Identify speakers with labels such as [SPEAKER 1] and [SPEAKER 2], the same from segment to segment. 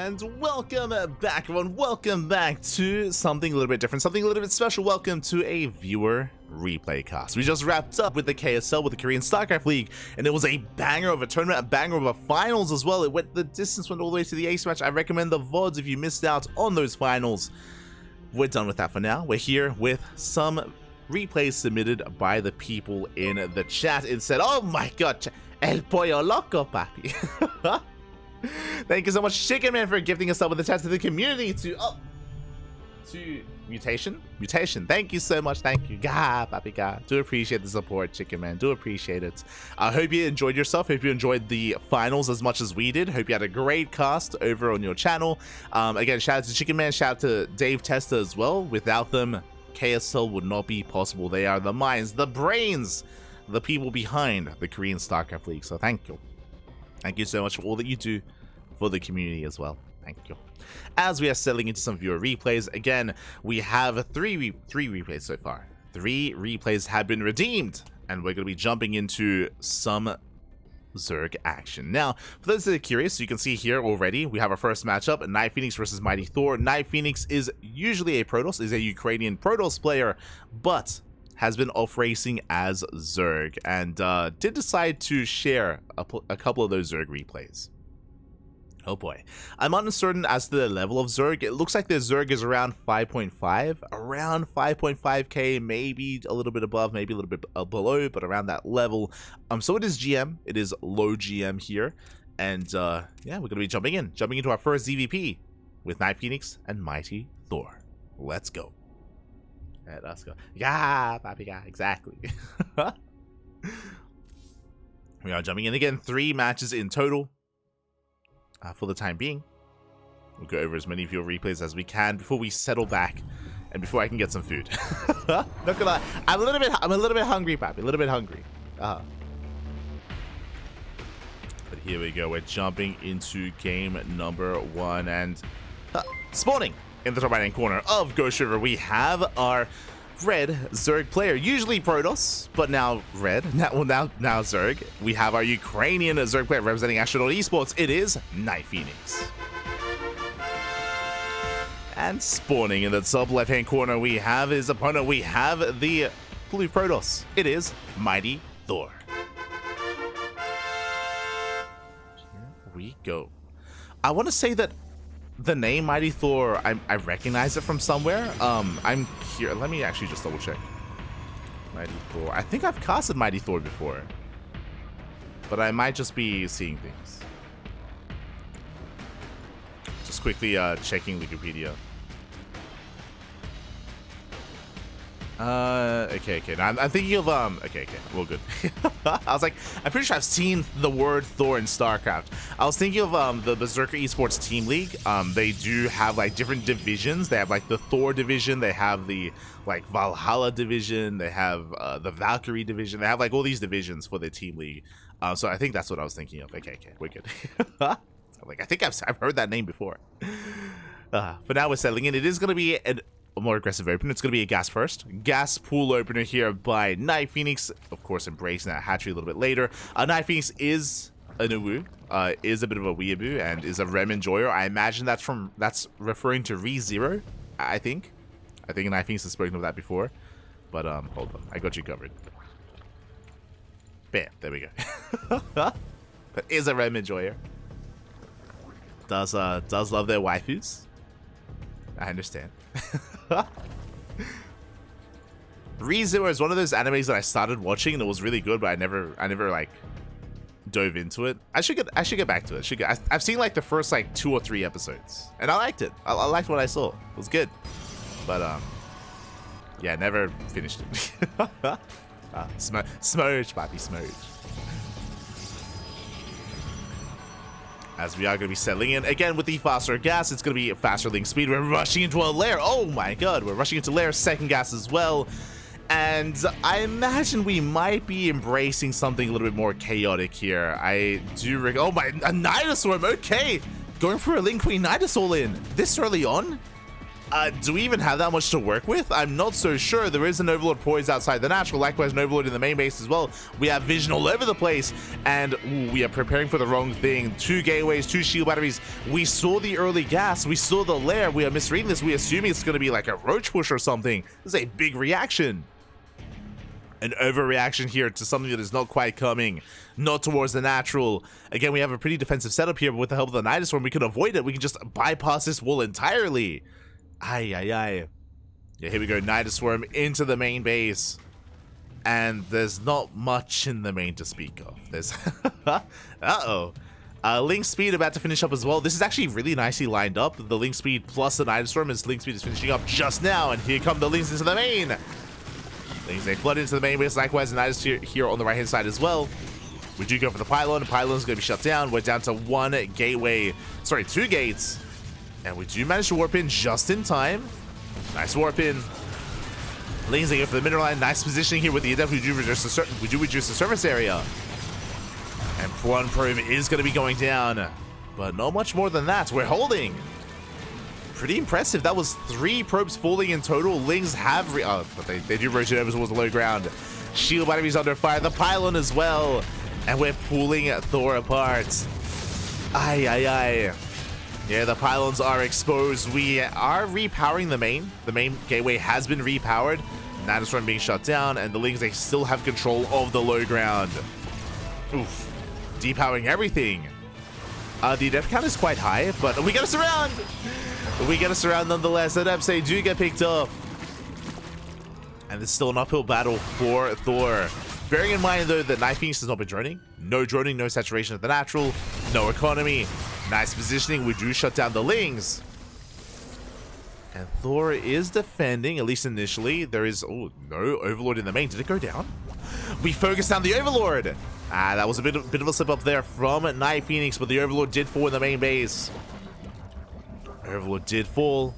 [SPEAKER 1] And welcome back, everyone. Welcome back to something a little bit different, something a little bit special. Welcome to a viewer replay cast. We just wrapped up with the KSL, with the Korean StarCraft League, and it was a banger of a tournament, a banger of a finals as well. It went the distance, went all the way to the ace match. I recommend the VODs if you missed out on those finals. We're done with that for now. We're here with some replays submitted by the people in the chat. It said, oh my god, El Pollo Loco, papi. Thank you so much, Chicken Man, for gifting us up with the chat to the community to mutation. Thank you so much. Thank you, God, papi, God. Do appreciate the support, Chicken Man. Do appreciate it. I hope you enjoyed yourself. Hope you enjoyed the finals as much as we did. Hope you had a great cast over on your channel. Again, shout out to Chicken Man. Shout out to Dave Testa as well. Without them, KSL would not be possible. They are the minds, the brains, the people behind the Korean StarCraft League. So thank you. Thank you so much for all that you do for the community as well. Thank you. As we are settling into some viewer replays, again, we have three replays so far. 3 replays have been redeemed, and we're going to be jumping into some Zerg action. Now, for those that are curious, you can see here already, we have our first matchup, NightPhoenix versus MightyThor. NightPhoenix is usually a Protoss, is a Ukrainian Protoss player, but has been off racing as Zerg, and did decide to share a couple of those Zerg replays. Oh boy. I'm uncertain as to the level of Zerg. It looks like the Zerg is around 5.5, around 5.5k, maybe a little bit above, maybe a little bit below, but around that level. So it is GM, it is low GM here, and yeah, we're gonna be jumping into our first ZvP with NightPhoenix and MightyThor. Let's go. Let's go. Yeah, papi, yeah, exactly. We are jumping in again. 3 matches in total for the time being. We'll go over as many of your replays as we can before we settle back and before I can get some food. Not gonna lie, I'm a little bit hungry, papi. A little bit hungry. But here we go. We're jumping into game number 1 and spawning in the top right hand corner of Ghost River, we have our red Zerg player, usually Protoss, but now red, now Zerg. We have our Ukrainian Zerg player representing Astronaut Esports. It is NightPhoenix. And spawning in the top left hand corner, we have his opponent. We have the blue Protoss. It is MightyThor. Here we go. I want to say that the name MightyThor, I recognize it from somewhere. I'm here. Let me actually just double check. MightyThor. I think I've casted MightyThor before, but I might just be seeing things. Just quickly checking Wikipedia. Okay. Now I'm thinking of okay, well, good. I was like, I'm pretty sure I've seen the word Thor in StarCraft. I was thinking of the Berserker Esports Team League. They do have like different divisions. They have like the Thor division. They have the like Valhalla division. They have the Valkyrie division. They have like all these divisions for the Team League. So I think that's what I was thinking of. Okay, we're good. Like I think I've heard that name before. But now we're settling in. It is going to be a more aggressive opener. It's going to be a gas first. Gas pool opener here by NightPhoenix. Of course, embracing that hatchery a little bit later. NightPhoenix is a Nuwu, is a bit of a weeaboo, and is a Rem enjoyer. I imagine that's referring to ReZero, I think. I think NightPhoenix has spoken of that before. But hold on. I got you covered. Bam. There we go. That is a Rem enjoyer. Does love their waifus. I understand. ReZero is one of those animes that I started watching and it was really good, but I never like dove into it. I should get back to it. I've seen like the first like 2 or 3 episodes and I liked it. I liked what I saw. It was good, but yeah, never finished it. Smurge, papi, smurge. As we are going to be settling in again with the faster gas, it's going to be a faster link speed. We're rushing into a lair. Oh my god, we're rushing into lair. Second gas as well. And I imagine we might be embracing something a little bit more chaotic here. I do oh my, a Nidus Swarm. Okay, going for a Link Queen Nidus all in this early on. Do we even have that much to work with? I'm not so sure. There is an Overlord poised outside the natural. Likewise, an Overlord in the main base as well. We have vision all over the place, and we are preparing for the wrong thing. 2 gateways, 2 shield batteries. We saw the early gas. We saw the lair. We are misreading this. We assuming it's going to be like a roach push or something. This is a big reaction. An overreaction here to something that is not quite coming. Not towards the natural. Again, we have a pretty defensive setup here, but with the help of the NightPhoenix, we can avoid it. We can just bypass this wall entirely. Aye, aye, aye. Yeah, here we go. NightPhoenix into the main base. And there's not much in the main to speak of. There's... Uh-oh. Link Speed about to finish up as well. This is actually really nicely lined up. The Link Speed plus the NightPhoenix as Link Speed is finishing up just now. And here come the Links into the main. Links, they flood into the main base. Likewise, the NightPhoenix here on the right-hand side as well. We do go for the pylon. The pylon's going to be shut down. We're down to 1 gateway. Sorry, 2 gates. And we do manage to warp in just in time. Nice warp in. Links, they go for the middle line. Nice positioning here with the adept. We do reduce the surface area. And one probe is going to be going down. But not much more than that. We're holding. Pretty impressive. That was 3 probes falling in total. Lings have... but they do rotate over towards the low ground. Shield batteries under fire. The pylon as well. And we're pulling Thor apart. Aye, aye, aye. Yeah, the pylons are exposed. We are repowering the main. The main gateway has been repowered. NightPhoenix being shut down, and the Lings, they still have control of the low ground. Oof. Depowering everything. The adept count is quite high, but we get a surround! We get a surround nonetheless. Adepts, they do get picked up. And it's still an uphill battle for Thor. Bearing in mind, though, that NightPhoenix has not been droning. No droning, no saturation of the natural, no economy. Nice positioning. We do shut down the Lings. And Thor is defending, at least initially. There is, oh, no Overlord in the main. Did it go down? We focused down the Overlord. That was a bit of a slip up there from NightPhoenix, but the Overlord did fall in the main base. Overlord did fall.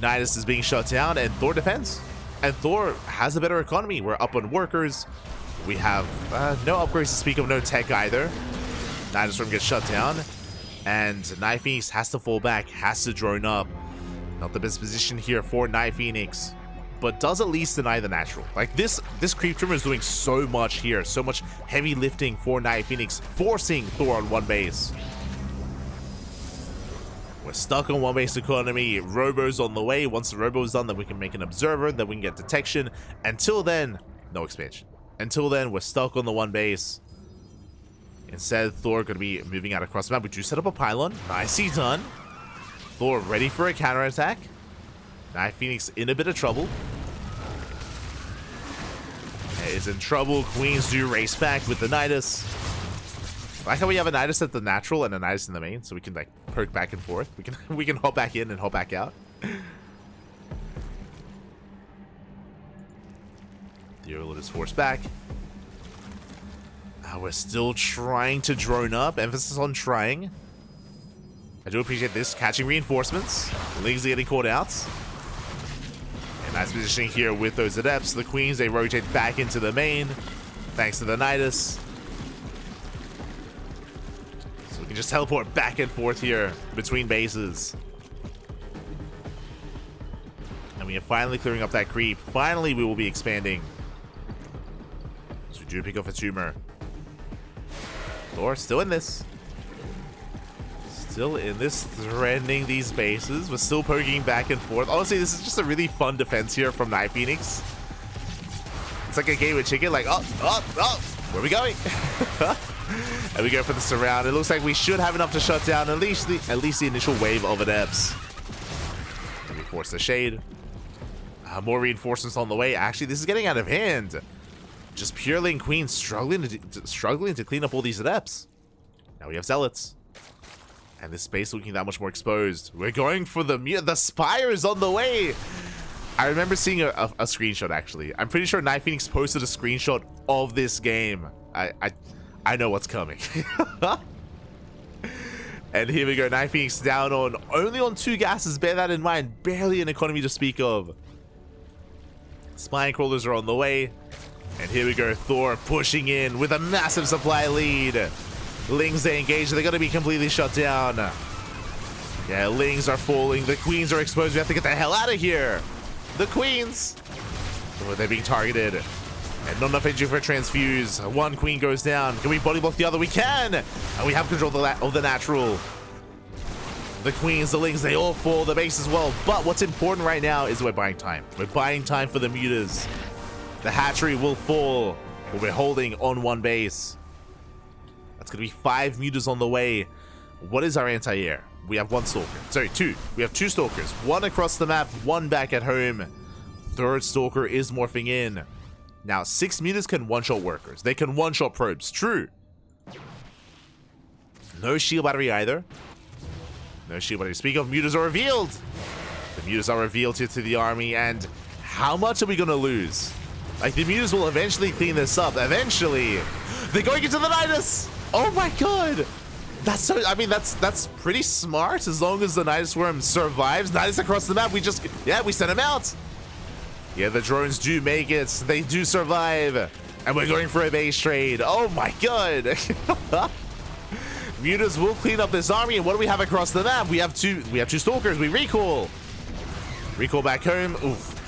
[SPEAKER 1] Nidus is being shut down, and Thor defends. And Thor has a better economy. We're up on workers. We have no upgrades to speak of, no tech either. Nidus gets shut down. And NightPhoenix has to fall back, has to drone up. Not the best position here for NightPhoenix, but does at least deny the natural. Like this creep trimmer is doing so much here, so much heavy lifting for NightPhoenix, forcing Thor on 1 base. We're stuck on 1 base economy. Robo's on the way. Once the Robo is done, then we can make an observer, then we can get detection. Until then, no expansion. Until then, we're stuck on the 1 base. Instead, Thor going to be moving out across the map. We do set up a pylon. Nicely done. Thor ready for a counterattack. NightPhoenix in a bit of trouble. Is in trouble. Queens do race back with the Nidus. I like how we have a Nidus at the natural and a Nidus in the main, so we can like perk back and forth. We can hop back in and hop back out. The Overlord is forced back. We're still trying to drone up. Emphasis on trying. I do appreciate this. Catching reinforcements. Lings getting caught out. And nice positioning here with those adepts. The Queens, they rotate back into the main. Thanks to the Nidus. So we can just teleport back and forth here between bases. And we are finally clearing up that creep. Finally, we will be expanding. So we do pick up a tumor. Thor still in this. Still in this, threatening these bases. We're still poking back and forth. Honestly, this is just a really fun defense here from NightPhoenix. It's like a game with chicken, like, oh, where are we going? And we go for the surround. It looks like we should have enough to shut down at least the initial wave of adepts. And we force the shade. More reinforcements on the way. Actually, this is getting out of hand. Just Pure Lane Queen struggling to clean up all these adepts. Now we have Zealots. And this space looking that much more exposed. We're going for the Spire is on the way. I remember seeing a screenshot, actually. I'm pretty sure NightPhoenix posted a screenshot of this game. I know what's coming. And here we go. NightPhoenix down on only on 2 gases. Bear that in mind. Barely an economy to speak of. Spine crawlers are on the way. And here we go. Thor pushing in with a massive supply lead. Lings, they engage. They're going to be completely shut down. Yeah, Lings are falling. The queens are exposed. We have to get the hell out of here. The queens. Oh, they're being targeted. And not enough energy for a transfuse. One queen goes down. Can we body block the other? We can. And we have control of the natural. The queens, the Lings, they all fall. The base as well. But what's important right now is we're buying time. We're buying time for the mutas. The hatchery will fall. But we're holding on one base. That's going to be 5 mutas on the way. What is our anti-air? We have 1 stalker. Sorry, 2. We have 2 stalkers. 1 across the map, 1 back at home. 3rd stalker is morphing in. Now, 6 mutas can one-shot workers. They can one-shot probes. True. No shield battery either. No shield battery. Speaking of, mutas are revealed. The mutas are revealed here to the army. And how much are we going to lose? Like, the mutas will eventually clean this up. Eventually. They're going into the Nidus. Oh my god. That's so, I mean, that's pretty smart as long as the Nidus Worm survives. Nidus across the map. We sent him out. Yeah, the drones do make it. They do survive. And we're going for a base trade. Oh my god. Mutas will clean up this army. And what do we have across the map? We have two stalkers. We recall. Recall back home. Oof.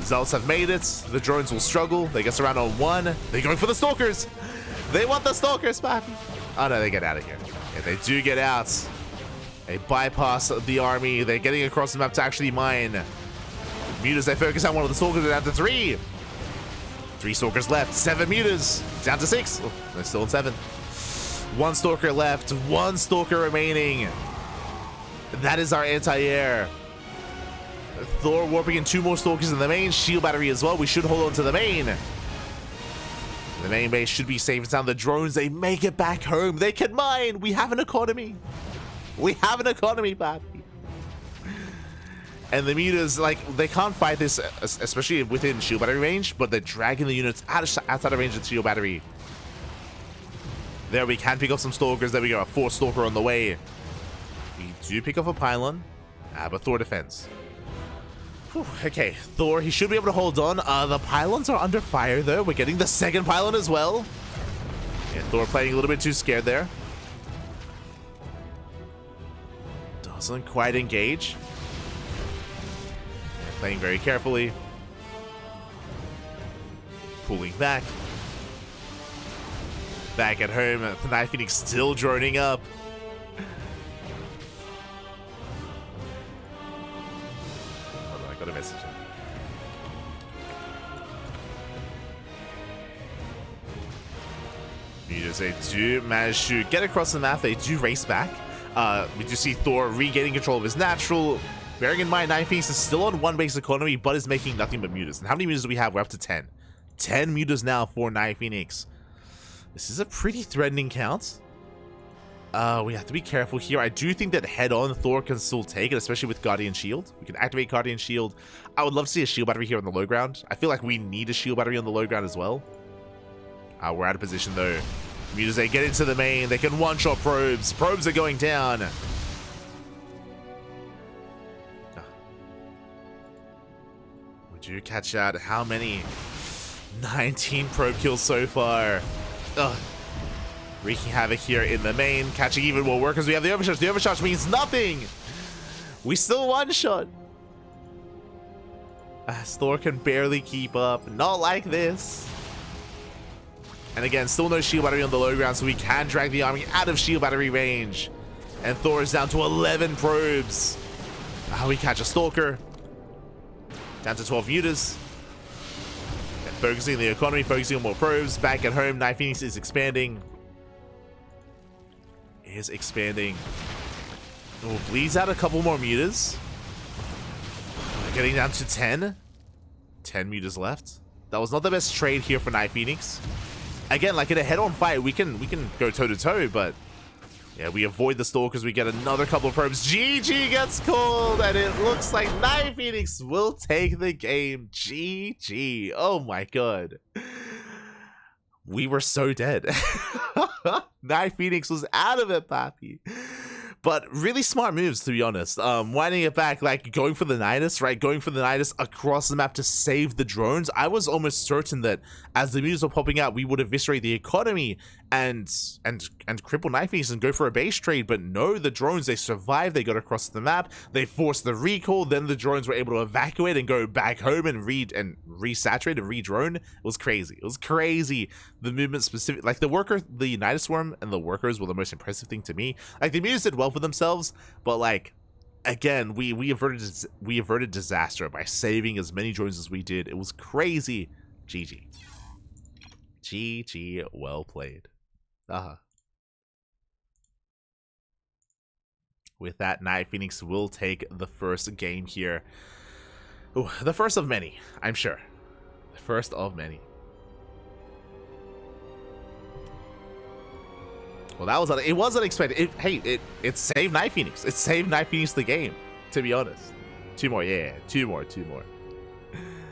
[SPEAKER 1] Zealots have made it. The drones will struggle. They get around on 1. They're going for the stalkers. They want the stalkers, papi. Oh no, they get out of here. Yeah, they do get out. They bypass the army. They're getting across the map to actually mine. Mutas, they focus on one of the stalkers. They're down to 3. 3 stalkers left. 7 mutas. Down to 6. Oh, they're still at 7. 1 stalker left. 1 stalker remaining. That is our anti-air. Thor warping in 2 more stalkers in the main. Shield battery as well. We should hold on to the main. The main base should be safe and sound. The drones, they make it back home. They can mine. We have an economy. We have an economy, papi. And the mutas, like, they can't fight this, especially within shield battery range, but they're dragging the units outside of range of shield battery. There, we can pick up some stalkers. There we go, a 4th stalker on the way. We do pick up a pylon, but Thor defends. Whew, okay, Thor, he should be able to hold on. The pylons are under fire, though. We're getting the 2nd pylon as well. Yeah, Thor playing a little bit too scared there. Doesn't quite engage. Playing very carefully. Pulling back. Back at home, NightPhoenix still droning up. Hold on, I got a message. Mutas, they do manage to get across the map. They do race back. We do see Thor regaining control of his natural. Bearing in mind, NightPhoenix is still on 1 base economy, but is making nothing but mutas. And how many mutas do we have? We're up to 10. 10 mutas now for NightPhoenix. This is a pretty threatening count. We have to be careful here. I do think that head-on Thor can still take it, especially with Guardian Shield. We can activate Guardian Shield. I would love to see a shield battery here on the low ground. I feel like we need a shield battery on the low ground as well. We're out of position, though. Mutas, they get into the main. They can one-shot probes. Probes are going down. Do catch out how many? 19 probe kills so far. Ugh. Wreaking havoc here in the main, catching even more workers. We have the overcharge. The overcharge means nothing. We still one-shot. Thor can barely keep up. Not like this. And again, still no shield battery on the low ground, so we can drag the army out of shield battery range. And Thor is down to 11 probes. We catch a stalker. Down to 12 mutas. And focusing on the economy, focusing on more probes. Back at home, NightPhoenix is expanding. Oh, bleeds out a couple more mutas. Getting down to 10. 10 mutas left. That was not the best trade here for NightPhoenix. Again, like in a head-on fight, we can go toe-to-toe, but yeah, we avoid the stalkers. We get another couple of probes. GG gets called, and it looks like NightPhoenix will take the game. GG. Oh my god. We were so dead. NightPhoenix was out of it, papi. But really smart moves, to be honest. Winding it back, like going for the Nidus, right? Going for the Nidus across the map to save the drones. I was almost certain that as the mutas were popping out, we would eviscerate the economy and cripple NightPhoenix and go for a base trade, but no, the drones, they survived, they got across the map, they forced the recall, then the drones were able to evacuate and go back home and resaturate and re-drone. It was crazy. It was crazy. The movement specific, like the United Swarm and the workers were the most impressive thing to me. Like the mutants did well for themselves, but like, again, we averted disaster by saving as many drones as we did. It was crazy. GG. GG, well played. With that, NightPhoenix will take the first game here. Ooh, the first of many, I'm sure. The first of many. Well, that was it was unexpected. It saved NightPhoenix. It saved NightPhoenix the game, to be honest. Two more, yeah, two more.